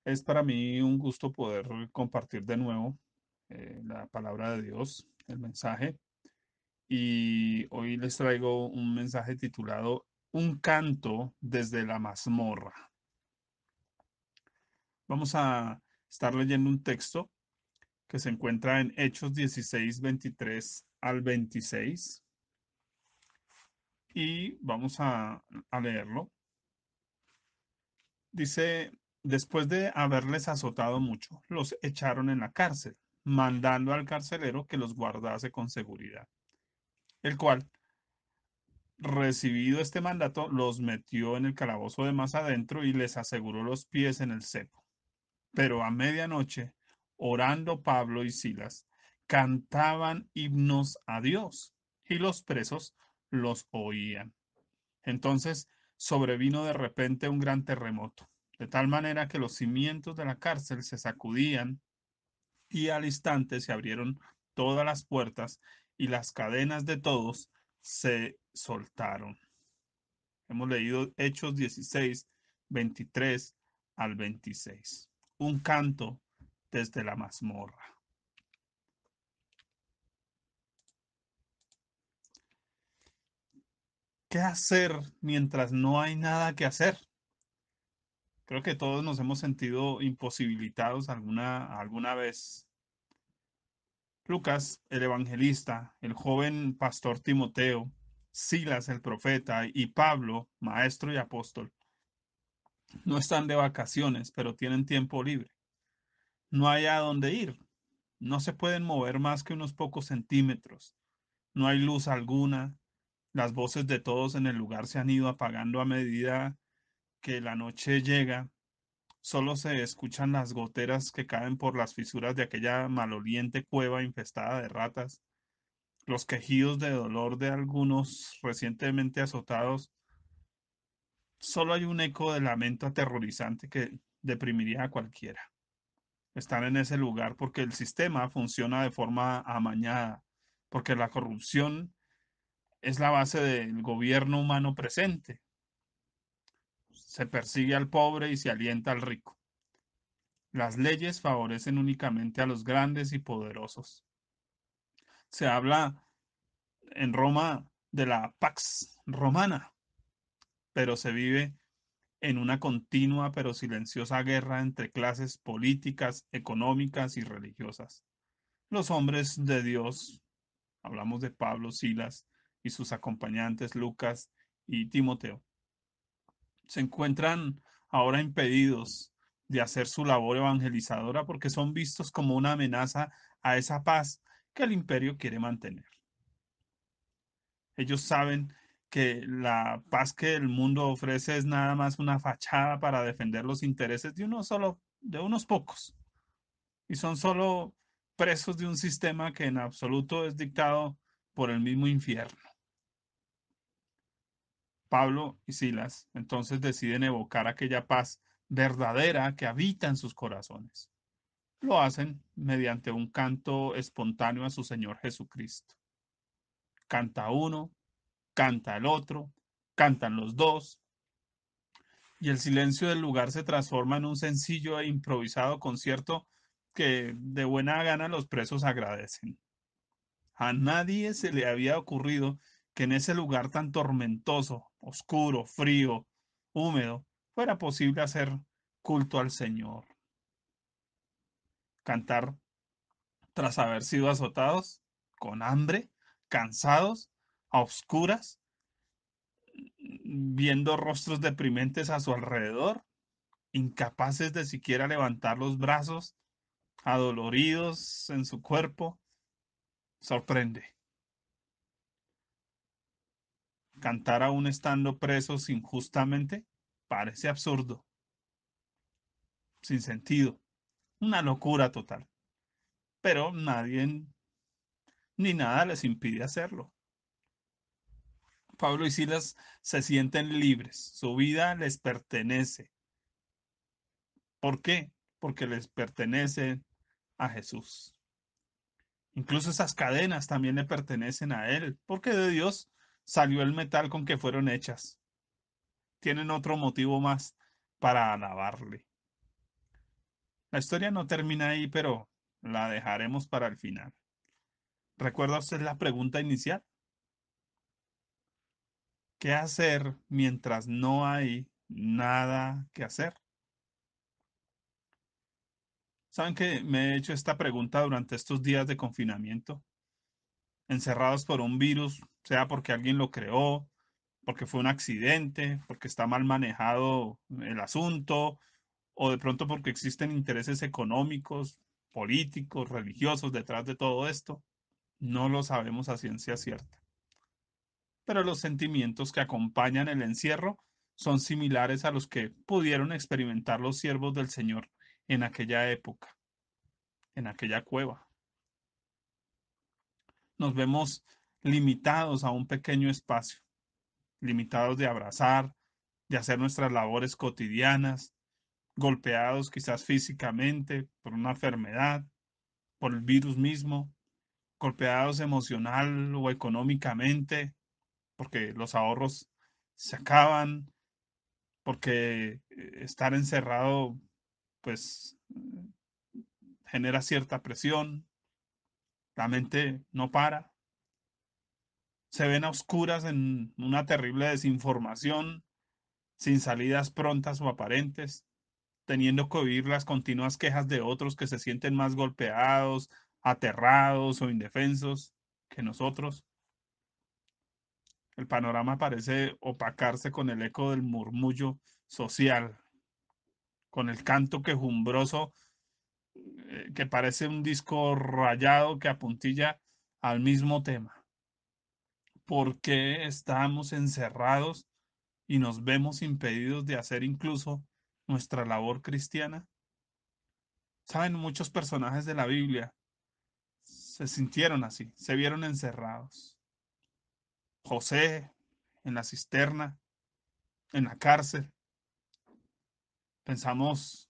Es para mí un gusto poder compartir de nuevo la palabra de Dios, el mensaje. Y hoy les traigo un mensaje titulado Un canto desde la mazmorra. Vamos a estar leyendo un texto que se encuentra en Hechos 16, 23 al 26 y vamos a leerlo. Dice, después de haberles azotado mucho, los echaron en la cárcel, mandando al carcelero que los guardase con seguridad, el cual, recibido este mandato, los metió en el calabozo de más adentro y les aseguró los pies en el cepo. Pero a medianoche, orando Pablo y Silas, cantaban himnos a Dios y los presos los oían. Entonces sobrevino de repente un gran terremoto, de tal manera que los cimientos de la cárcel se sacudían y al instante se abrieron todas las puertas y las cadenas de todos se soltaron. Hemos leído Hechos 16, 23 al 26. Un canto desde la mazmorra. ¿Qué hacer mientras no hay nada que hacer? Creo que todos nos hemos sentido imposibilitados alguna vez. Lucas, el evangelista, el joven pastor Timoteo, Silas, el profeta, y Pablo, maestro y apóstol, no están de vacaciones, pero tienen tiempo libre. No hay a dónde ir. No se pueden mover más que unos pocos centímetros. No hay luz alguna. Las voces de todos en el lugar se han ido apagando a medida que la noche llega. Solo se escuchan las goteras que caen por las fisuras de aquella maloliente cueva infestada de ratas, los quejidos de dolor de algunos recientemente azotados. Solo hay un eco de lamento aterrorizante que deprimiría a cualquiera. Están en ese lugar porque el sistema funciona de forma amañada, porque la corrupción es la base del gobierno humano presente. Se persigue al pobre y se alienta al rico. Las leyes favorecen únicamente a los grandes y poderosos. Se habla en Roma de la Pax Romana, pero se vive en una continua pero silenciosa guerra entre clases políticas, económicas y religiosas. Los hombres de Dios, hablamos de Pablo, Silas y sus acompañantes Lucas y Timoteo, se encuentran ahora impedidos de hacer su labor evangelizadora porque son vistos como una amenaza a esa paz que el imperio quiere mantener. Ellos saben que la paz que el mundo ofrece es nada más una fachada para defender los intereses de de unos pocos, y son solo presos de un sistema que en absoluto es dictado por el mismo infierno. Pablo y Silas entonces deciden evocar aquella paz verdadera que habita en sus corazones. Lo hacen mediante un canto espontáneo a su Señor Jesucristo. Canta uno, canta el otro, cantan los dos, y el silencio del lugar se transforma en un sencillo e improvisado concierto que de buena gana los presos agradecen. A nadie se le había ocurrido que en ese lugar tan tormentoso, oscuro, frío, húmedo, fuera posible hacer culto al Señor. Cantar tras haber sido azotados, con hambre, cansados, a oscuras, viendo rostros deprimentes a su alrededor, incapaces de siquiera levantar los brazos, adoloridos en su cuerpo, sorprende. Cantar aún estando presos injustamente parece absurdo, sin sentido, una locura total, pero nadie ni nada les impide hacerlo. Pablo y Silas se sienten libres, su vida les pertenece. ¿Por qué? Porque les pertenece a Jesús. Incluso esas cadenas también le pertenecen a Él, porque de Dios salió el metal con que fueron hechas. Tienen otro motivo más para alabarle. La historia no termina ahí, pero la dejaremos para el final. ¿Recuerda usted la pregunta inicial? ¿Qué hacer mientras no hay nada que hacer? ¿Saben que me he hecho esta pregunta durante estos días de confinamiento? Encerrados por un virus, sea porque alguien lo creó, porque fue un accidente, porque está mal manejado el asunto, o de pronto porque existen intereses económicos, políticos, religiosos detrás de todo esto. No lo sabemos a ciencia cierta. Pero los sentimientos que acompañan el encierro son similares a los que pudieron experimentar los siervos del Señor en aquella época, en aquella cueva. Nos vemos limitados a un pequeño espacio, limitados de abrazar, de hacer nuestras labores cotidianas, golpeados quizás físicamente por una enfermedad, por el virus mismo, golpeados emocional o económicamente, porque los ahorros se acaban, porque estar encerrado pues genera cierta presión, la mente no para, se ven a oscuras en una terrible desinformación, sin salidas prontas o aparentes, teniendo que oír las continuas quejas de otros que se sienten más golpeados, aterrados o indefensos que nosotros. El panorama parece opacarse con el eco del murmullo social, con el canto quejumbroso que parece un disco rayado que apuntilla al mismo tema. ¿Por qué estamos encerrados y nos vemos impedidos de hacer incluso nuestra labor cristiana? Saben, muchos personajes de la Biblia se sintieron así, se vieron encerrados. José en la cisterna, en la cárcel. Pensamos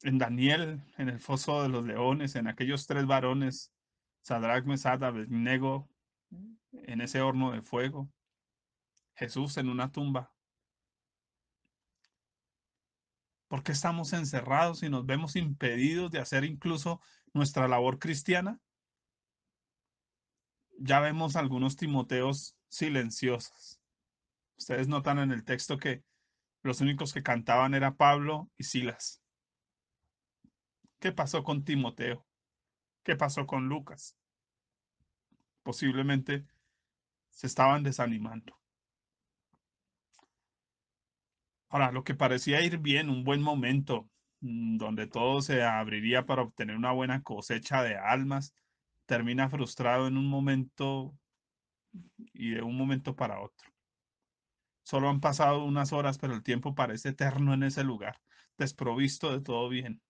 en Daniel, en el foso de los leones, en aquellos tres varones, Sadrach, Mesach, Abednego, en ese horno de fuego. Jesús en una tumba. ¿Por qué estamos encerrados y nos vemos impedidos de hacer incluso nuestra labor cristiana? Ya vemos algunos Timoteos silenciosos. Ustedes notan en el texto que los únicos que cantaban era Pablo y Silas. ¿Qué pasó con Timoteo? ¿Qué pasó con Lucas? Posiblemente se estaban desanimando. Ahora, lo que parecía ir bien, un buen momento, donde todo se abriría para obtener una buena cosecha de almas, termina frustrado en un momento y de un momento para otro. Solo han pasado unas horas, pero el tiempo parece eterno en ese lugar, desprovisto de todo bien.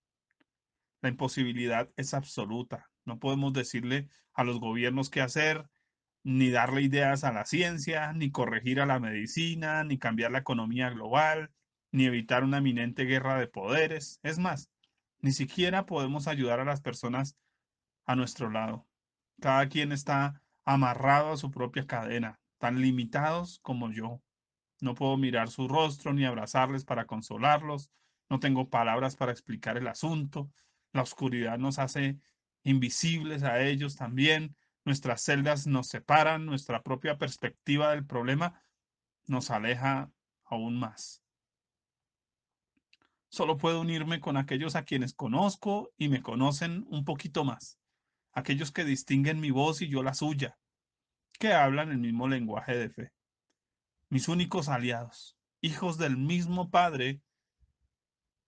La imposibilidad es absoluta. No podemos decirle a los gobiernos qué hacer, ni darle ideas a la ciencia, ni corregir a la medicina, ni cambiar la economía global, ni evitar una eminente guerra de poderes. Es más, ni siquiera podemos ayudar a las personas a nuestro lado. Cada quien está amarrado a su propia cadena, tan limitados como yo. No puedo mirar su rostro ni abrazarles para consolarlos. No tengo palabras para explicar el asunto. La oscuridad nos hace invisibles a ellos también. Nuestras celdas nos separan. Nuestra propia perspectiva del problema nos aleja aún más. Solo puedo unirme con aquellos a quienes conozco y me conocen un poquito más. Aquellos que distinguen mi voz y yo la suya, que hablan el mismo lenguaje de fe. Mis únicos aliados, hijos del mismo Padre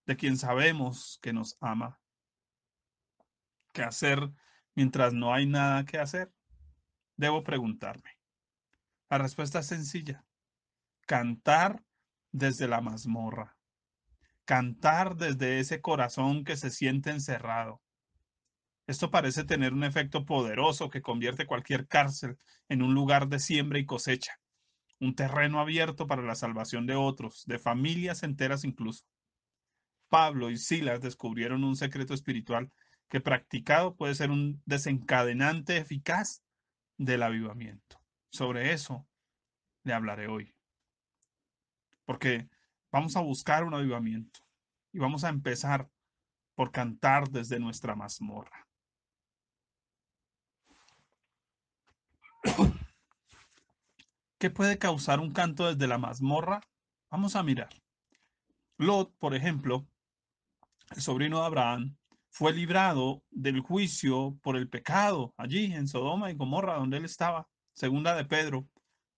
de quien sabemos que nos ama. ¿Qué hacer mientras no hay nada que hacer? Debo preguntarme. La respuesta es sencilla. Cantar desde la mazmorra. Cantar desde ese corazón que se siente encerrado. Esto parece tener un efecto poderoso que convierte cualquier cárcel en un lugar de siembra y cosecha, un terreno abierto para la salvación de otros, de familias enteras incluso. Pablo y Silas descubrieron un secreto espiritual que practicado puede ser un desencadenante eficaz del avivamiento. Sobre eso le hablaré hoy, porque vamos a buscar un avivamiento y vamos a empezar por cantar desde nuestra mazmorra. ¿Qué puede causar un canto desde la mazmorra? Vamos a mirar. Lot, por ejemplo, el sobrino de Abraham, fue librado del juicio por el pecado allí en Sodoma y Gomorra, donde él estaba. Segunda de Pedro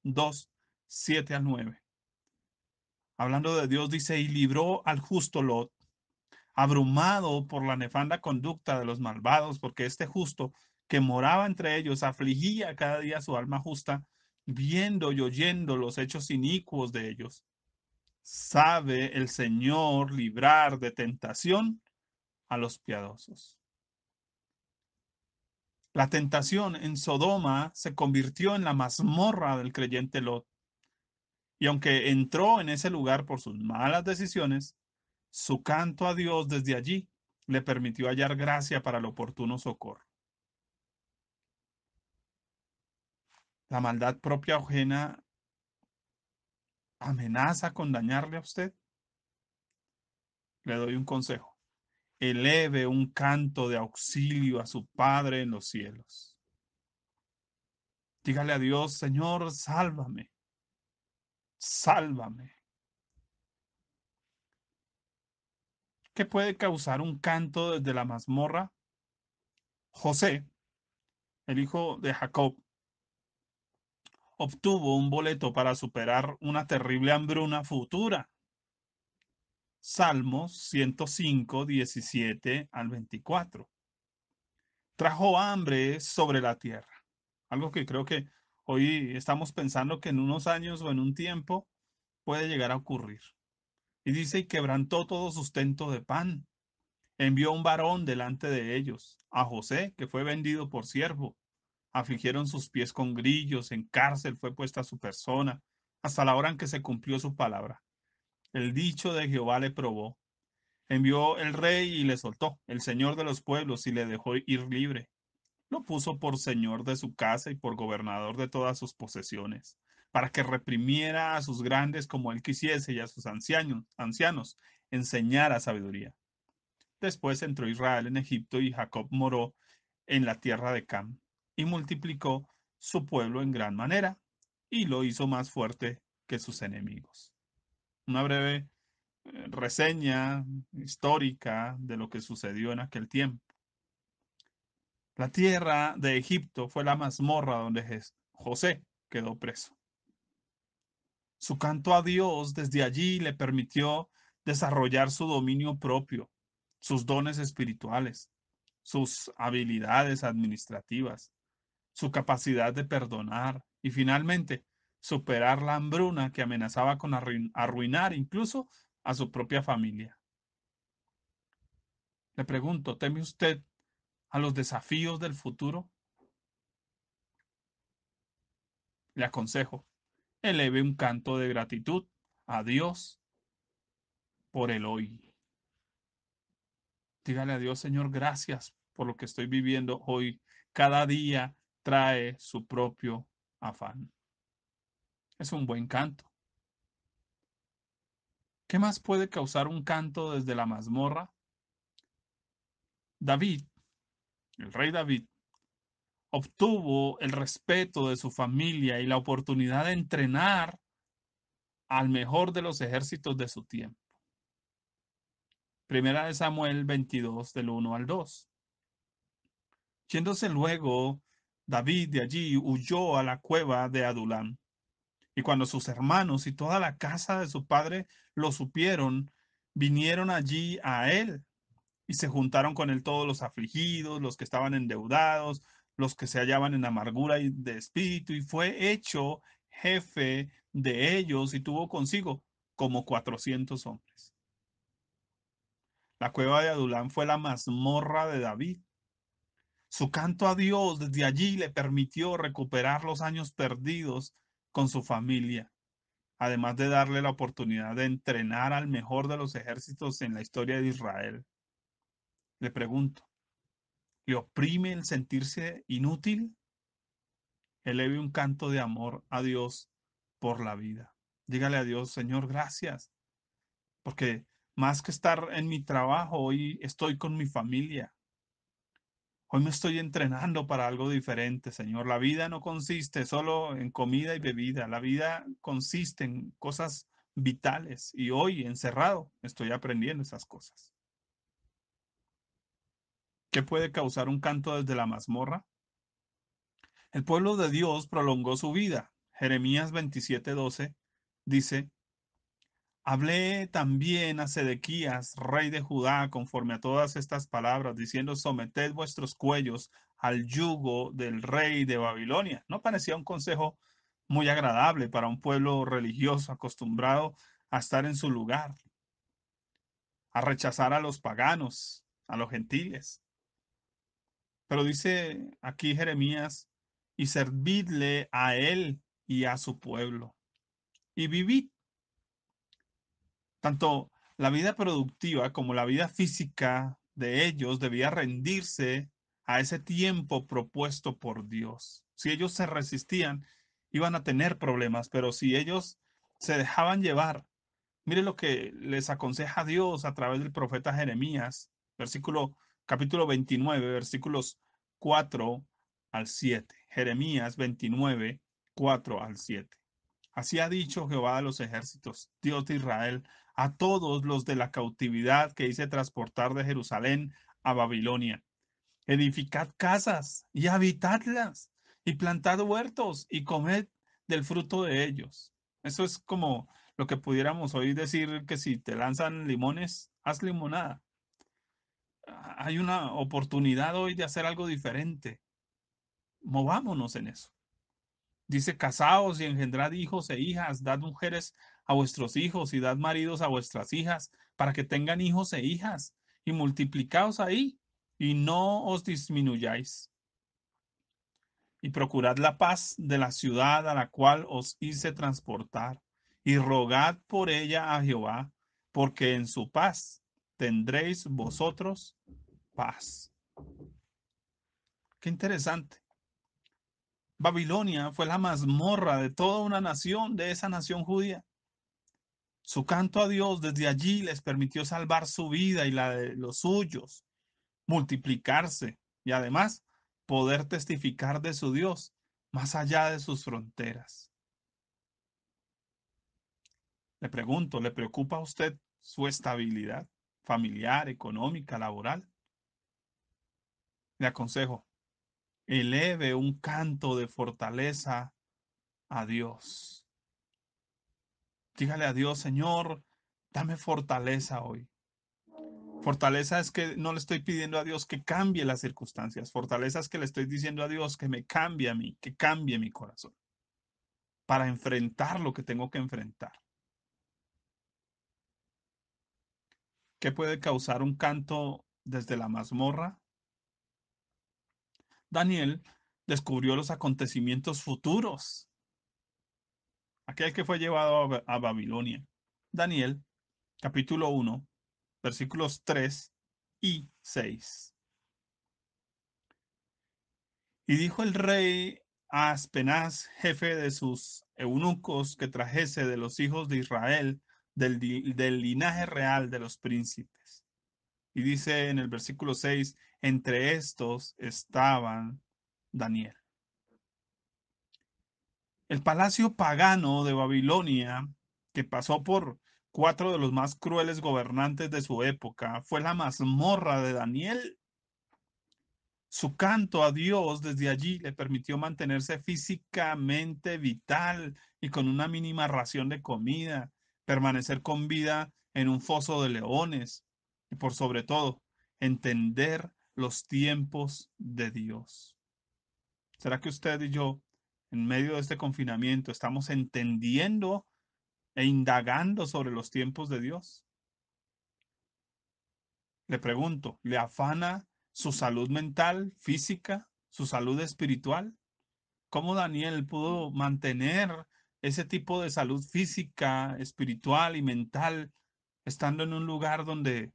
2, 7 al 9. Hablando de Dios, dice, y libró al justo Lot, abrumado por la nefanda conducta de los malvados, porque este justo que moraba entre ellos afligía cada día su alma justa, viendo y oyendo los hechos inicuos de ellos. Sabe el Señor librar de tentación a los piadosos. La tentación en Sodoma se convirtió en la mazmorra del creyente Lot. Y aunque entró en ese lugar por sus malas decisiones, su canto a Dios desde allí le permitió hallar gracia para el oportuno socorro. La maldad propia o ajena amenaza con dañarle a usted. Le doy un consejo. Eleve un canto de auxilio a su Padre en los cielos. Dígale a Dios, Señor, sálvame, sálvame. ¿Qué puede causar un canto desde la mazmorra? José, el hijo de Jacob, obtuvo un boleto para superar una terrible hambruna futura. Salmos 105, 17 al 24. Trajo hambre sobre la tierra. Algo que creo que hoy estamos pensando que en unos años o en un tiempo puede llegar a ocurrir. Y dice, y quebrantó todo sustento de pan. Envió un varón delante de ellos, a José, que fue vendido por siervo. Afligieron sus pies con grillos, en cárcel fue puesta su persona, hasta la hora en que se cumplió su palabra. El dicho de Jehová le probó. Envió el rey y le soltó, el señor de los pueblos, y le dejó ir libre. Lo puso por señor de su casa y por gobernador de todas sus posesiones, para que reprimiera a sus grandes como él quisiese y a sus ancianos enseñara sabiduría. Después entró Israel en Egipto y Jacob moró en la tierra de Cam y multiplicó su pueblo en gran manera y lo hizo más fuerte que sus enemigos. Una breve reseña histórica de lo que sucedió en aquel tiempo. La tierra de Egipto fue la mazmorra donde José quedó preso. Su canto a Dios desde allí le permitió desarrollar su dominio propio, sus dones espirituales, sus habilidades administrativas, su capacidad de perdonar y finalmente superar la hambruna que amenazaba con arruinar incluso a su propia familia. Le pregunto, ¿teme usted a los desafíos del futuro? Le aconsejo, eleve un canto de gratitud a Dios por el hoy. Dígale a Dios, Señor, gracias por lo que estoy viviendo hoy. Cada día trae su propio afán. Es un buen canto. ¿Qué más puede causar un canto desde la mazmorra? David, el rey David, obtuvo el respeto de su familia y la oportunidad de entrenar al mejor de los ejércitos de su tiempo. Primera de Samuel 22, del 1 al 2. Yéndose luego David de allí, huyó a la cueva de Adulam. Y cuando sus hermanos y toda la casa de su padre lo supieron, vinieron allí a él y se juntaron con él todos los afligidos, los que estaban endeudados, los que se hallaban en amargura y de espíritu, y fue hecho jefe de ellos y tuvo consigo como 400 hombres. La cueva de Adulam fue la mazmorra de David. Su canto a Dios desde allí le permitió recuperar los años perdidos con su familia, además de darle la oportunidad de entrenar al mejor de los ejércitos en la historia de Israel. Le pregunto, ¿le oprime el sentirse inútil? Eleve un canto de amor a Dios por la vida. Dígale a Dios, Señor, gracias, porque Más que estar en mi trabajo, hoy estoy con mi familia. Hoy me estoy entrenando para algo diferente, Señor. La vida no consiste solo en comida y bebida. La vida consiste en cosas vitales. Y hoy, encerrado, estoy aprendiendo esas cosas. ¿Qué puede causar un canto desde la mazmorra? El pueblo de Dios prolongó su vida. Jeremías 27:12 dice: Hablé también a Sedequías, rey de Judá, conforme a todas estas palabras, diciendo: Someted vuestros cuellos al yugo del rey de Babilonia. No parecía un consejo muy agradable para un pueblo religioso acostumbrado a estar en su lugar, a rechazar a los paganos, a los gentiles. Pero dice aquí Jeremías: y servidle a él y a su pueblo, y vivid. Tanto la vida productiva como la vida física de ellos debía rendirse a ese tiempo propuesto por Dios. Si ellos se resistían, iban a tener problemas, pero si ellos se dejaban llevar, mire lo que les aconseja Dios a través del profeta Jeremías, capítulo 29, versículos 4 al 7. Jeremías 29, 4 al 7. Así ha dicho Jehová de los ejércitos, Dios de Israel, a todos los de la cautividad que hice transportar de Jerusalén a Babilonia: edificad casas y habitadlas, y plantad huertos y comed del fruto de ellos. Eso es como lo que pudiéramos hoy decir, que si te lanzan limones, haz limonada. Hay una oportunidad hoy de hacer algo diferente. Movámonos en eso. Dice: casaos y engendrad hijos e hijas, dad mujeres a vuestros hijos y dad maridos a vuestras hijas, para que tengan hijos e hijas, y multiplicaos ahí, y no os disminuyáis. Y procurad la paz de la ciudad a la cual os hice transportar, y rogad por ella a Jehová, porque en su paz tendréis vosotros paz. Qué interesante. Babilonia fue la mazmorra de toda una nación, de esa nación judía. Su canto a Dios desde allí les permitió salvar su vida y la de los suyos, multiplicarse y además poder testificar de su Dios más allá de sus fronteras. Le pregunto, ¿le preocupa a usted su estabilidad familiar, económica, laboral? Le aconsejo, eleve un canto de fortaleza a Dios. Dígale a Dios: Señor, dame fortaleza hoy. Fortaleza es que no le estoy pidiendo a Dios que cambie las circunstancias. Fortaleza es que le estoy diciendo a Dios que me cambie a mí, que cambie mi corazón para enfrentar lo que tengo que enfrentar. ¿Qué puede causar un canto desde la mazmorra? Daniel descubrió los acontecimientos futuros, aquel que fue llevado a Babilonia. Daniel, capítulo 1, versículos 3 y 6. Y dijo el rey a Aspenaz, jefe de sus eunucos, que trajese de los hijos de Israel, del linaje real de los príncipes. Y dice en el versículo 6: entre estos estaban Daniel. El palacio pagano de Babilonia, que pasó por cuatro de los más crueles gobernantes de su época, fue la mazmorra de Daniel. Su canto a Dios desde allí le permitió mantenerse físicamente vital y con una mínima ración de comida, permanecer con vida en un foso de leones y, por sobre todo, entender los tiempos de Dios. ¿Será que usted y yo, en medio de este confinamiento, estamos entendiendo e indagando sobre los tiempos de Dios? Le pregunto, ¿le afana su salud mental, física, su salud espiritual? ¿Cómo Daniel pudo mantener ese tipo de salud física, espiritual y mental estando en un lugar donde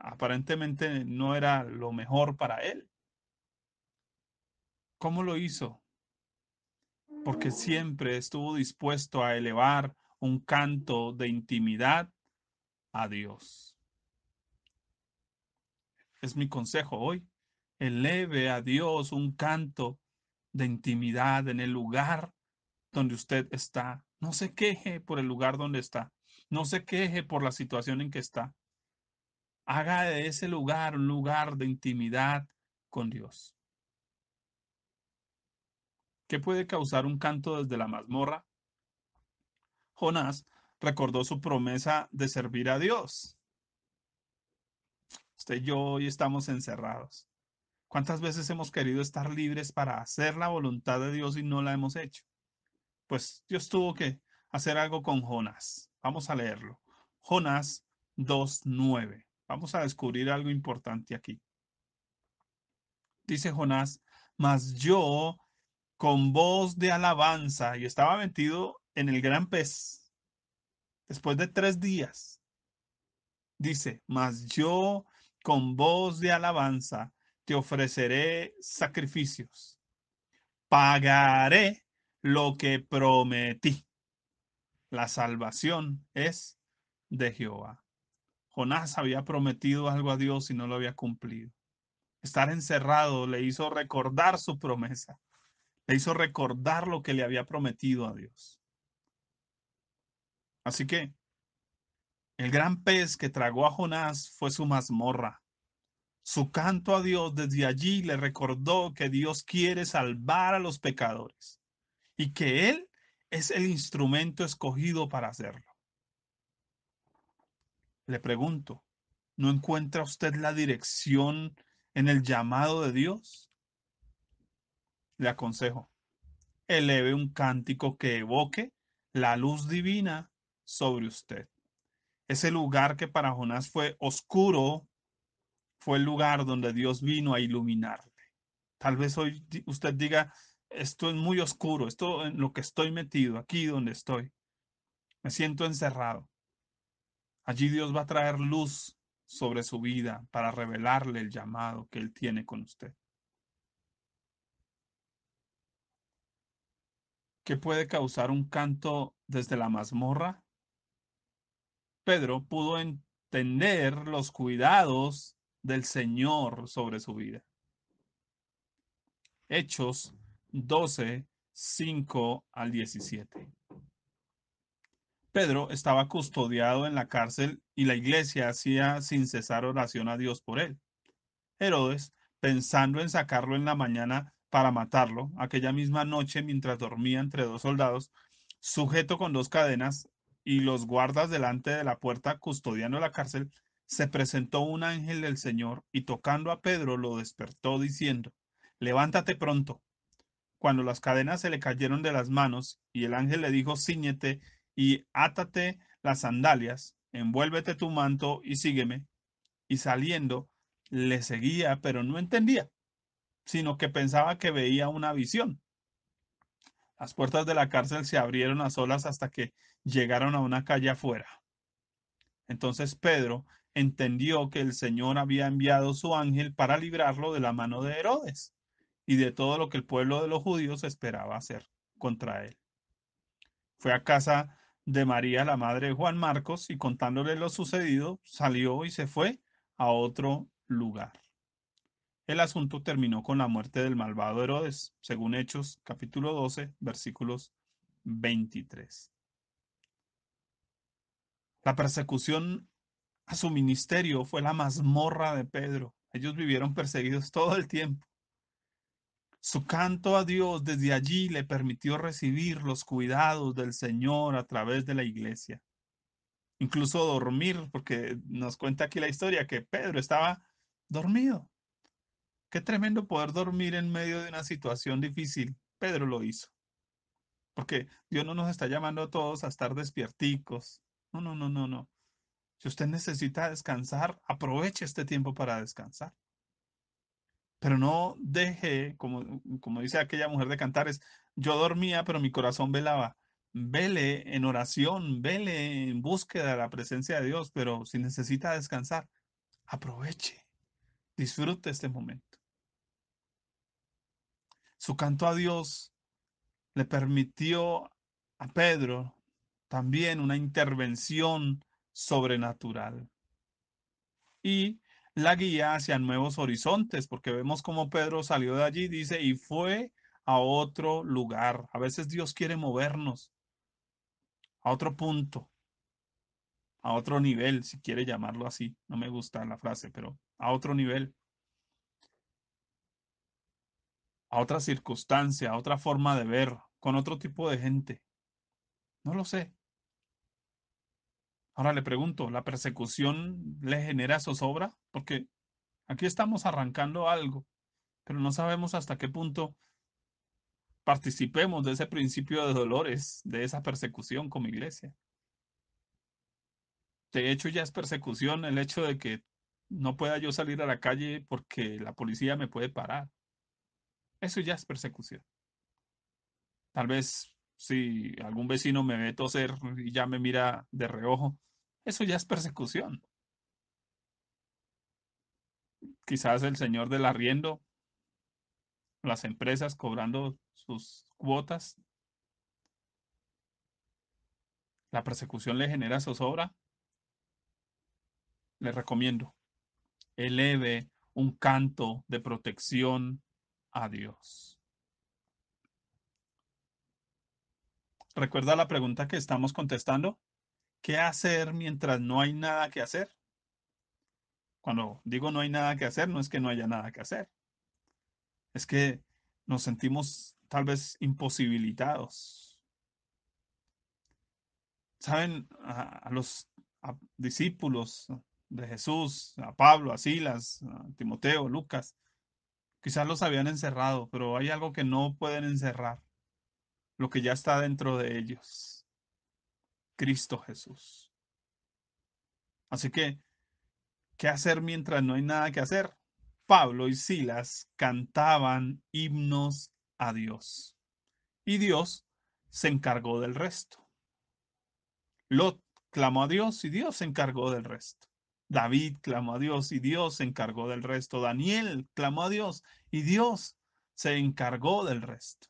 aparentemente no era lo mejor para él? ¿Cómo lo hizo? Porque siempre estuvo dispuesto a elevar un canto de intimidad a Dios. Es mi consejo hoy. Eleve a Dios un canto de intimidad en el lugar donde usted está. No se queje por el lugar donde está. No se queje por la situación en que está. Haga de ese lugar un lugar de intimidad con Dios. ¿Qué puede causar un canto desde la mazmorra? Jonás recordó su promesa de servir a Dios. Usted y yo hoy estamos encerrados. ¿Cuántas veces hemos querido estar libres para hacer la voluntad de Dios y no la hemos hecho? Pues Dios tuvo que hacer algo con Jonás. Vamos a leerlo. Jonás 2:9. Vamos a descubrir algo importante aquí. Dice Jonás, mas yo con voz de alabanza, y estaba metido en el gran pez, después de 3 días, dice, mas yo con voz de alabanza te ofreceré sacrificios, pagaré lo que prometí. La salvación es de Jehová. Jonás había prometido algo a Dios y no lo había cumplido. Estar encerrado le hizo recordar su promesa, le hizo recordar lo que le había prometido a Dios. Así que el gran pez que tragó a Jonás fue su mazmorra. Su canto a Dios desde allí le recordó que Dios quiere salvar a los pecadores y que Él es el instrumento escogido para hacerlo. Le pregunto, ¿no encuentra usted la dirección en el llamado de Dios? Le aconsejo, eleve un cántico que evoque la luz divina sobre usted. Ese lugar que para Jonás fue oscuro fue el lugar donde Dios vino a iluminarle. Tal vez hoy usted diga, esto es muy oscuro, esto en lo que estoy metido, aquí donde estoy, me siento encerrado. Allí Dios va a traer luz sobre su vida para revelarle el llamado que Él tiene con usted. ¿Qué puede causar un canto desde la mazmorra? Pedro pudo entender los cuidados del Señor sobre su vida. Hechos 12:5 al 17. Pedro estaba custodiado en la cárcel y la iglesia hacía sin cesar oración a Dios por él. Herodes, pensando en sacarlo en la mañana para matarlo, aquella misma noche mientras dormía entre dos soldados, sujeto con dos cadenas y los guardas delante de la puerta custodiando la cárcel, se presentó un ángel del Señor y tocando a Pedro lo despertó diciendo, levántate pronto. Cuando las cadenas se le cayeron de las manos y el ángel le dijo, cíñete y átate las sandalias, envuélvete tu manto y sígueme, y saliendo le seguía, pero no entendía, sino que pensaba que veía una visión. Las puertas de la cárcel se abrieron a solas hasta que llegaron a una calle afuera. Entonces Pedro entendió que el Señor había enviado su ángel para librarlo de la mano de Herodes y de todo lo que el pueblo de los judíos esperaba hacer contra él. Fue a casa de María, la madre de Juan Marcos, y contándole lo sucedido, salió y se fue a otro lugar. El asunto terminó con la muerte del malvado Herodes, según Hechos capítulo 12, versículos 23. La persecución a su ministerio fue la mazmorra de Pedro. Ellos vivieron perseguidos todo el tiempo. Su canto a Dios desde allí le permitió recibir los cuidados del Señor a través de la iglesia. Incluso dormir, porque nos cuenta aquí la historia que Pedro estaba dormido. Qué tremendo poder dormir en medio de una situación difícil. Pedro lo hizo, porque Dios no nos está llamando a todos a estar despierticos. No, no, no, no, no. Si usted necesita descansar, aproveche este tiempo para descansar. Pero no deje, como dice aquella mujer de Cantares, yo dormía, pero mi corazón velaba. Vele en oración, vele en búsqueda de la presencia de Dios, pero si necesita descansar, aproveche, disfrute este momento. Su canto a Dios le permitió a Pedro también una intervención sobrenatural. Y la guía hacia nuevos horizontes, porque vemos cómo Pedro salió de allí, dice, y fue a otro lugar. A veces Dios quiere movernos a otro punto, a otro nivel, si quiere llamarlo así. No me gusta la frase, pero a otro nivel, a otra circunstancia, a otra forma de ver, con otro tipo de gente. No lo sé. Ahora le pregunto, ¿la persecución le genera zozobra? Porque aquí estamos arrancando algo, pero no sabemos hasta qué punto participemos de ese principio de dolores, de esa persecución como iglesia. De hecho, ya es persecución el hecho de que no pueda yo salir a la calle porque la policía me puede parar. Eso ya es persecución. Tal vez si algún vecino me ve toser y ya me mira de reojo, eso ya es persecución. Quizás el señor del arriendo, las empresas cobrando sus cuotas, la persecución le genera zozobra. Le recomiendo, eleve un canto de protección a Dios. ¿Recuerda la pregunta que estamos contestando? ¿Qué hacer mientras no hay nada que hacer? Cuando digo no hay nada que hacer, no es que no haya nada que hacer, es que nos sentimos tal vez imposibilitados. ¿Saben? A los discípulos de Jesús, a Pablo, a Silas, a Timoteo, Lucas, quizás los habían encerrado, pero hay algo que no pueden encerrar, lo que ya está dentro de ellos, Cristo Jesús. Así que, ¿qué hacer mientras no hay nada que hacer? Pablo y Silas cantaban himnos a Dios y Dios se encargó del resto. Lot clamó a Dios y Dios se encargó del resto. David clamó a Dios y Dios se encargó del resto. Daniel clamó a Dios y Dios se encargó del resto.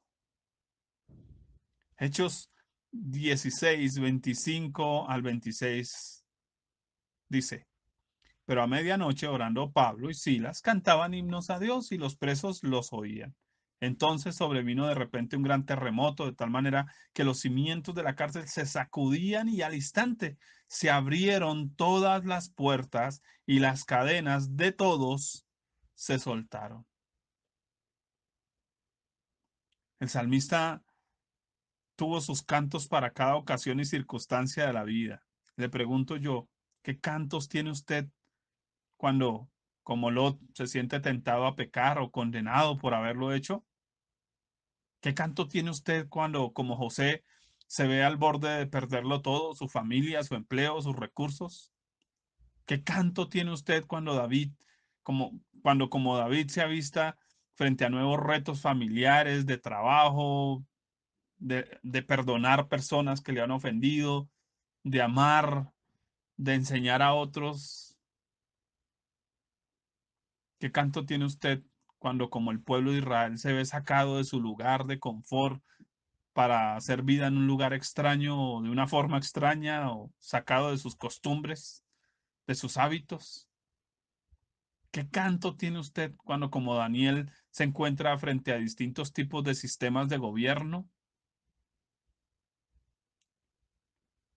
Hechos 16, 25 al 26 dice, pero a medianoche orando Pablo y Silas cantaban himnos a Dios y los presos los oían. Entonces sobrevino de repente un gran terremoto, de tal manera que los cimientos de la cárcel se sacudían y al instante se abrieron todas las puertas y las cadenas de todos se soltaron. El salmista tuvo sus cantos para cada ocasión y circunstancia de la vida. Le pregunto yo, ¿qué cantos tiene usted cuando, como Lot, se siente tentado a pecar o condenado por haberlo hecho? ¿Qué canto tiene usted cuando, como José, se ve al borde de perderlo todo, su familia, su empleo, sus recursos? ¿Qué canto tiene usted cuando como David se avista frente a nuevos retos familiares, de trabajo, de perdonar personas que le han ofendido, de amar, de enseñar a otros? ¿Qué canto tiene usted cuando, como el pueblo de Israel, se ve sacado de su lugar de confort para hacer vida en un lugar extraño o de una forma extraña o sacado de sus costumbres, de sus hábitos? ¿Qué canto tiene usted cuando, como Daniel, se encuentra frente a distintos tipos de sistemas de gobierno?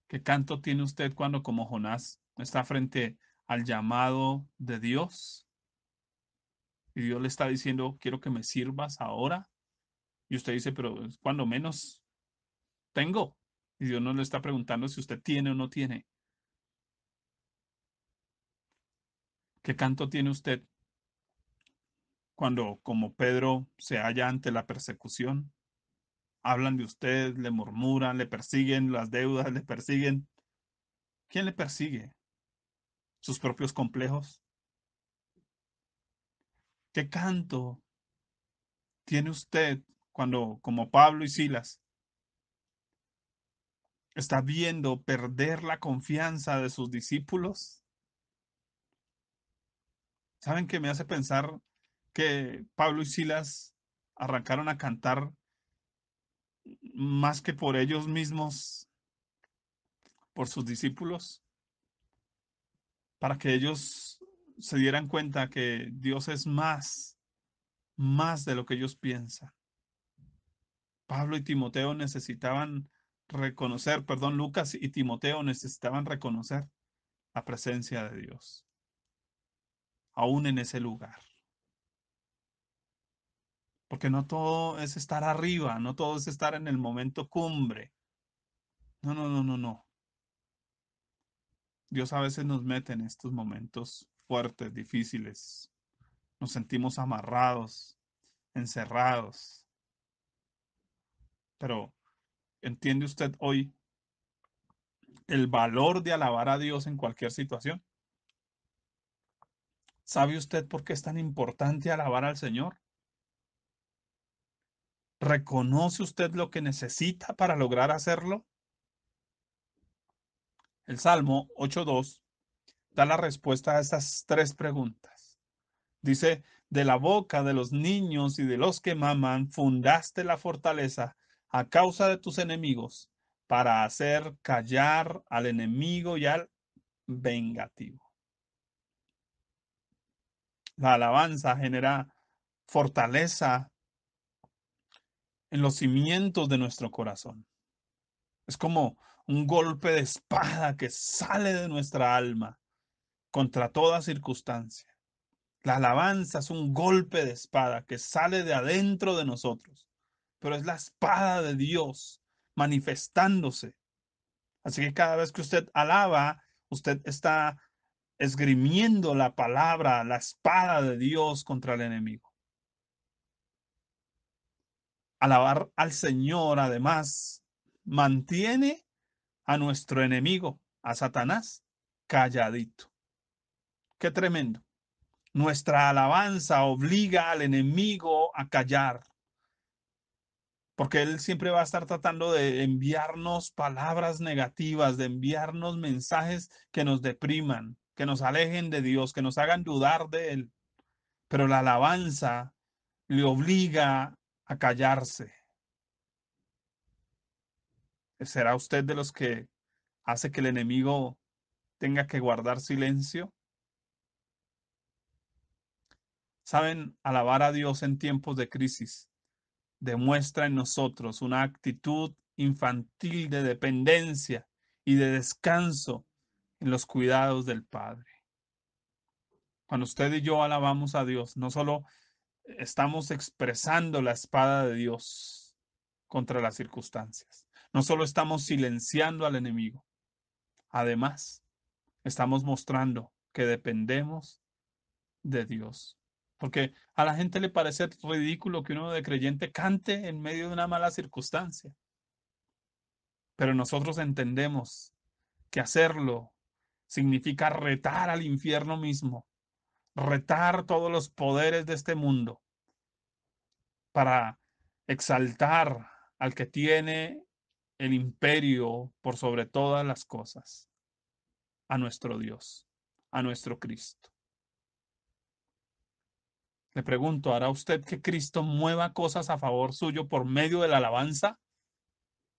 ¿Qué canto tiene usted cuando, como Jonás, está frente al llamado de Dios y Dios le está diciendo, quiero que me sirvas ahora? Y usted dice, pero es cuando menos tengo. Y Dios no le está preguntando si usted tiene o no tiene. ¿Qué canto tiene usted cuando, como Pedro, se halla ante la persecución? Hablan de usted, le murmuran, le persiguen, las deudas le persiguen. ¿Quién le persigue? ¿Sus propios complejos? ¿Qué canto tiene usted cuando, como Pablo y Silas, está viendo perder la confianza de sus discípulos? ¿Saben qué me hace pensar que Pablo y Silas arrancaron a cantar más que por ellos mismos, por sus discípulos, para que ellos se dieran cuenta que Dios es más de lo que ellos piensan. Pablo y Timoteo necesitaban reconocer, perdón, Lucas y Timoteo necesitaban reconocer la presencia de Dios, aún en ese lugar. Porque no todo es estar arriba, no todo es estar en el momento cumbre. No, no, no, no, no. Dios a veces nos mete en estos momentos fuertes, difíciles. Nos sentimos amarrados, encerrados. Pero ¿entiende usted hoy el valor de alabar a Dios en cualquier situación? ¿Sabe usted por qué es tan importante alabar al Señor? ¿Reconoce usted lo que necesita para lograr hacerlo? El Salmo 8.2 da la respuesta a estas tres preguntas. Dice, de la boca de los niños y de los que maman, fundaste la fortaleza a causa de tus enemigos para hacer callar al enemigo y al vengativo. La alabanza genera fortaleza en los cimientos de nuestro corazón. Es como un golpe de espada que sale de nuestra alma contra toda circunstancia. La alabanza es un golpe de espada que sale de adentro de nosotros, pero es la espada de Dios manifestándose. Así que cada vez que usted alaba, usted está esgrimiendo la palabra, la espada de Dios contra el enemigo. Alabar al Señor, además, mantiene a nuestro enemigo, a Satanás, calladito. Qué tremendo. Nuestra alabanza obliga al enemigo a callar, porque él siempre va a estar tratando de enviarnos palabras negativas, de enviarnos mensajes que nos depriman, que nos alejen de Dios, que nos hagan dudar de él. Pero la alabanza le obliga a callarse. ¿Será usted de los que hace que el enemigo tenga que guardar silencio? Saben, alabar a Dios en tiempos de crisis demuestra en nosotros una actitud infantil de dependencia y de descanso en los cuidados del Padre. Cuando usted y yo alabamos a Dios, no solo estamos expresando la espada de Dios contra las circunstancias, no solo estamos silenciando al enemigo, además estamos mostrando que dependemos de Dios. Porque a la gente le parece ridículo que uno de creyente cante en medio de una mala circunstancia. Pero nosotros entendemos que hacerlo significa retar al infierno mismo, retar todos los poderes de este mundo para exaltar al que tiene el imperio por sobre todas las cosas, a nuestro Dios, a nuestro Cristo. Le pregunto, ¿hará usted que Cristo mueva cosas a favor suyo por medio de la alabanza?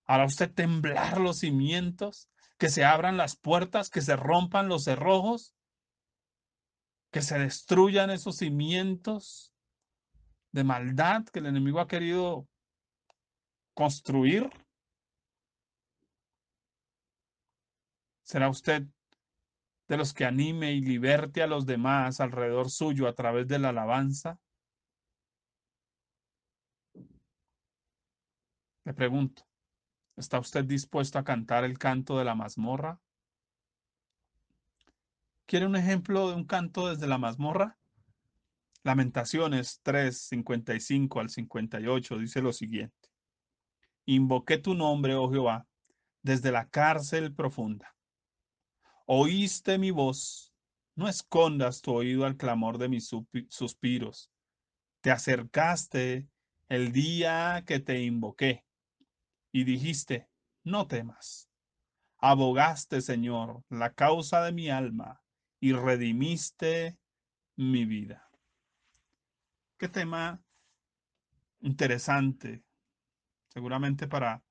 ¿Hará usted temblar los cimientos? ¿Que se abran las puertas? ¿Que se rompan los cerrojos? ¿Que se destruyan esos cimientos de maldad que el enemigo ha querido construir? ¿Será usted de los que anime y liberte a los demás alrededor suyo a través de la alabanza? Le pregunto, ¿está usted dispuesto a cantar el canto de la mazmorra? ¿Quiere un ejemplo de un canto desde la mazmorra? Lamentaciones 3:55 al 58 dice lo siguiente. Invoqué tu nombre, oh Jehová, desde la cárcel profunda. Oíste mi voz, no escondas tu oído al clamor de mis suspiros. Te acercaste el día que te invoqué y dijiste, no temas. Abogaste, Señor, la causa de mi alma y redimiste mi vida. Qué tema interesante, seguramente para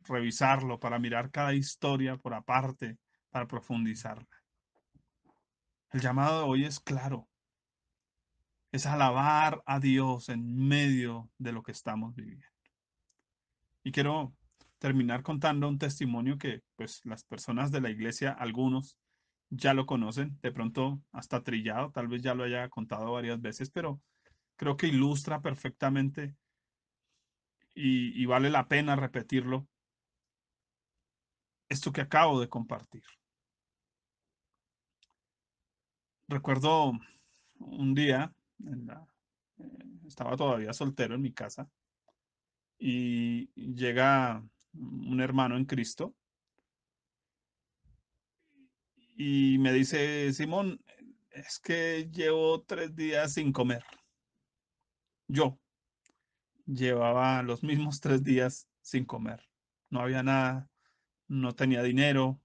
revisarlo, para mirar cada historia por aparte, para profundizarla. El llamado de hoy es claro, es alabar a Dios en medio de lo que estamos viviendo. Y quiero terminar contando un testimonio que pues las personas de la iglesia, algunos ya lo conocen, de pronto hasta trillado, tal vez ya lo haya contado varias veces, pero creo que ilustra perfectamente y vale la pena repetirlo, esto que acabo de compartir. Recuerdo un día, en la- estaba todavía soltero en mi casa y llega un hermano en Cristo y me dice, Simón, es que llevo 3 días sin comer. Yo llevaba los mismos 3 días sin comer. No había nada, no tenía dinero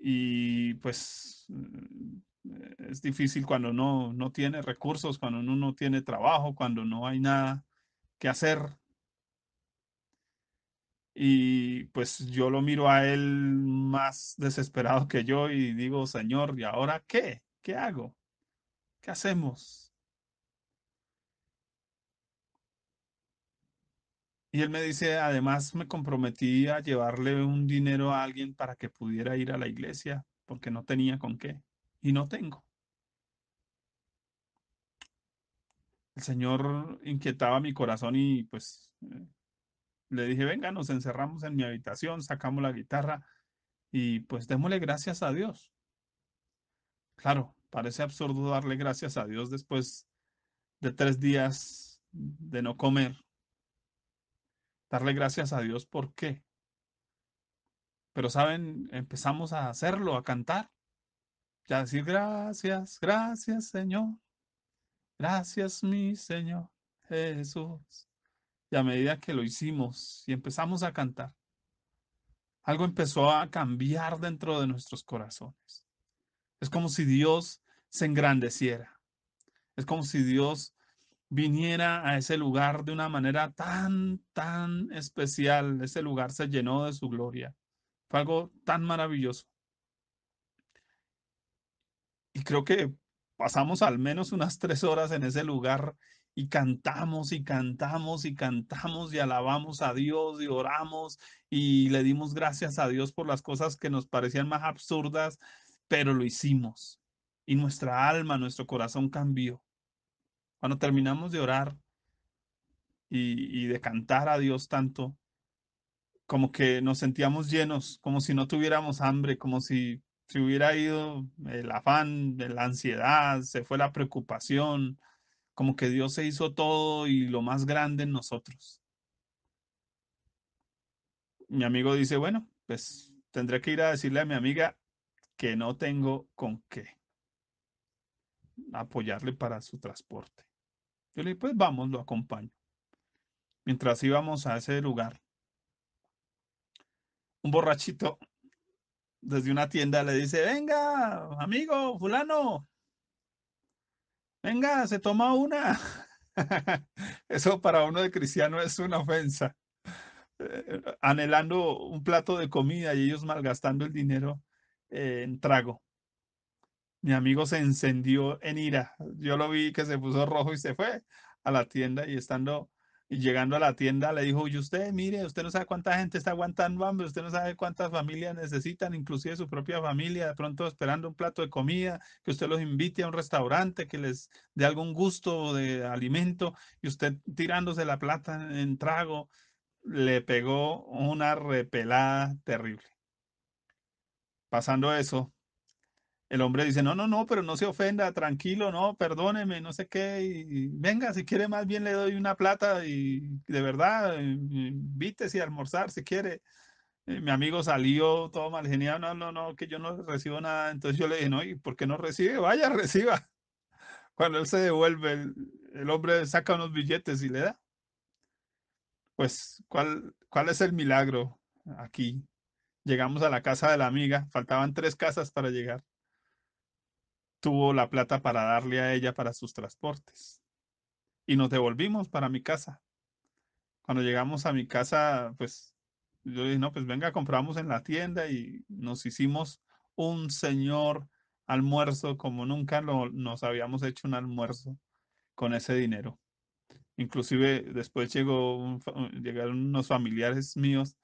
y pues es difícil cuando no tiene recursos, cuando uno no tiene trabajo, cuando no hay nada que hacer. Y pues yo lo miro a él más desesperado que yo y digo, Señor, ¿y ahora qué? ¿Qué hago? ¿Qué hacemos? Y él me dice, además me comprometí a llevarle un dinero a alguien para que pudiera ir a la iglesia, porque no tenía con qué. Y no tengo. El Señor inquietaba mi corazón y pues le dije, venga, nos encerramos en mi habitación, sacamos la guitarra y pues démosle gracias a Dios. Claro, parece absurdo darle gracias a Dios después de 3 días de no comer. Darle gracias a Dios, ¿por qué? Pero saben, empezamos a hacerlo, a cantar, y a decir gracias, gracias Señor, gracias mi Señor Jesús. Y a medida que lo hicimos y empezamos a cantar, algo empezó a cambiar dentro de nuestros corazones. Es como si Dios se engrandeciera. Es como si Dios viniera a ese lugar de una manera tan especial. Ese lugar se llenó de su gloria. Fue algo tan maravilloso. Y creo que pasamos al menos unas 3 horas en ese lugar y cantamos y cantamos y cantamos y alabamos a Dios y oramos y le dimos gracias a Dios por las cosas que nos parecían más absurdas, pero lo hicimos. Y nuestra alma, nuestro corazón cambió. Cuando terminamos de orar y de cantar a Dios tanto, como que nos sentíamos llenos, como si no tuviéramos hambre, como si se hubiera ido el afán, la ansiedad, se fue la preocupación, como que Dios se hizo todo y lo más grande en nosotros. Mi amigo dice, bueno, pues tendré que ir a decirle a mi amiga que no tengo con qué apoyarle para su transporte. Yo le dije, pues vamos, lo acompaño. Mientras íbamos a ese lugar, un borrachito desde una tienda le dice, venga, amigo, fulano, venga, se toma una. Eso para uno de cristiano es una ofensa. Anhelando un plato de comida y ellos malgastando el dinero en trago. Mi amigo se encendió en ira. Yo lo vi que se puso rojo y se fue a la tienda y estando y llegando a la tienda le dijo, y usted, mire, usted no sabe cuánta gente está aguantando hambre, usted no sabe cuántas familias necesitan, inclusive su propia familia, de pronto esperando un plato de comida, que usted los invite a un restaurante, que les dé algún gusto de alimento y usted tirándose la plata en trago, le pegó una repelada terrible. Pasando eso, el hombre dice, no, no, no, pero no se ofenda, tranquilo, no, perdóneme, no sé qué, y venga, si quiere más bien le doy una plata y de verdad, invítese a almorzar si quiere. Mi amigo salió todo mal genial, no, no, no, que yo no recibo nada. Entonces yo le dije, no, ¿y por qué no recibe? Vaya, reciba. Cuando él se devuelve, el hombre saca unos billetes y le da. Pues, ¿cuál es el milagro aquí? Llegamos a la casa de la amiga, faltaban 3 casas para llegar. Tuvo la plata para darle a ella para sus transportes. Y nos devolvimos para mi casa. Cuando llegamos a mi casa, pues yo dije, no, pues venga, compramos en la tienda y nos hicimos un señor almuerzo como nunca nos habíamos hecho un almuerzo con ese dinero. Inclusive después llegaron unos familiares míos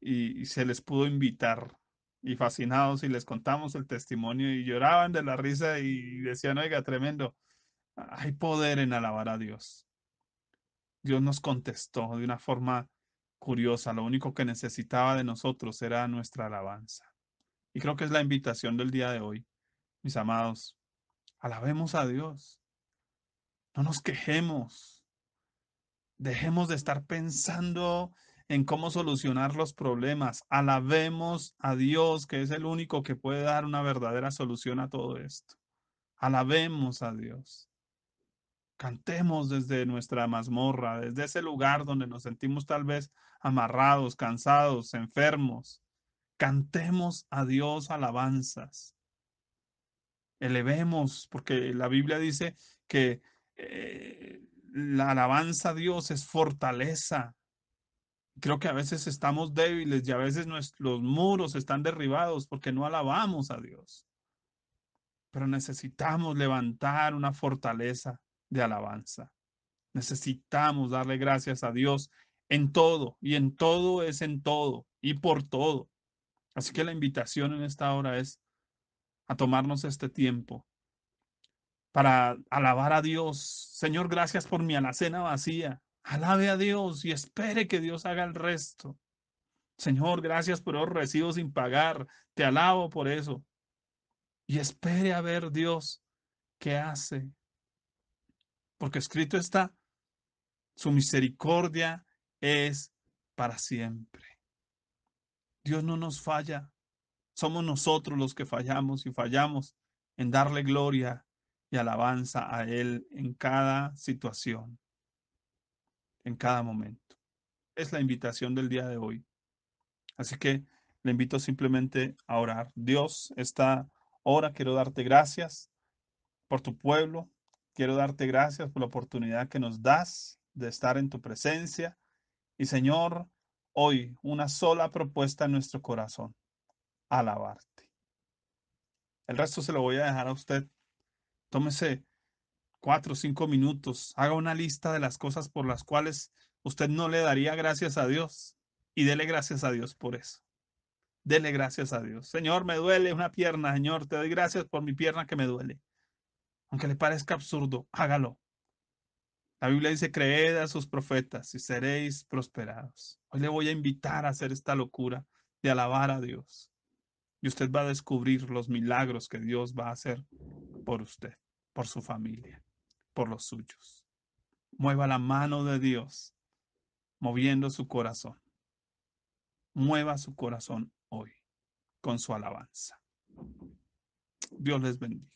y se les pudo invitar y fascinados y les contamos el testimonio y lloraban de la risa y decían, oiga, tremendo, hay poder en alabar a Dios. Dios nos contestó de una forma curiosa, lo único que necesitaba de nosotros era nuestra alabanza. Y creo que es la invitación del día de hoy, mis amados, alabemos a Dios, no nos quejemos. Dejemos de estar pensando en cómo solucionar los problemas. Alabemos a Dios, que es el único que puede dar una verdadera solución a todo esto. Alabemos a Dios. Cantemos desde nuestra mazmorra, desde ese lugar donde nos sentimos tal vez amarrados, cansados, enfermos. Cantemos a Dios alabanzas. Elevemos, porque la Biblia dice que la alabanza a Dios es fortaleza. Creo que a veces estamos débiles y a veces nuestros muros están derribados porque no alabamos a Dios. Pero necesitamos levantar una fortaleza de alabanza. Necesitamos darle gracias a Dios en todo y en todo es en todo y por todo. Así que la invitación en esta hora es a tomarnos este tiempo para alabar a Dios. Señor, gracias por mi alacena vacía. Alabe a Dios y espere que Dios haga el resto. Señor, gracias por los recibos sin pagar. Te alabo por eso. Y espere a ver Dios qué hace. Porque escrito está, su misericordia es para siempre. Dios no nos falla. Somos nosotros los que fallamos y fallamos en darle gloria y alabanza a Él en cada situación, en cada momento. Es la invitación del día de hoy. Así que le invito simplemente a orar. Dios, esta hora quiero darte gracias por tu pueblo. Quiero darte gracias por la oportunidad que nos das de estar en tu presencia. Y Señor, hoy una sola propuesta en nuestro corazón, alabarte. El resto se lo voy a dejar a usted. Tómese 4 o 5 minutos, haga una lista de las cosas por las cuales usted no le daría gracias a Dios y dele gracias a Dios por eso. Dele gracias a Dios. Señor, me duele una pierna. Señor, te doy gracias por mi pierna que me duele. Aunque le parezca absurdo, hágalo. La Biblia dice, creed a sus profetas y seréis prosperados. Hoy le voy a invitar a hacer esta locura de alabar a Dios. Y usted va a descubrir los milagros que Dios va a hacer por usted, por su familia, por los suyos. Mueva la mano de Dios, moviendo su corazón. Mueva su corazón hoy con su alabanza. Dios les bendiga.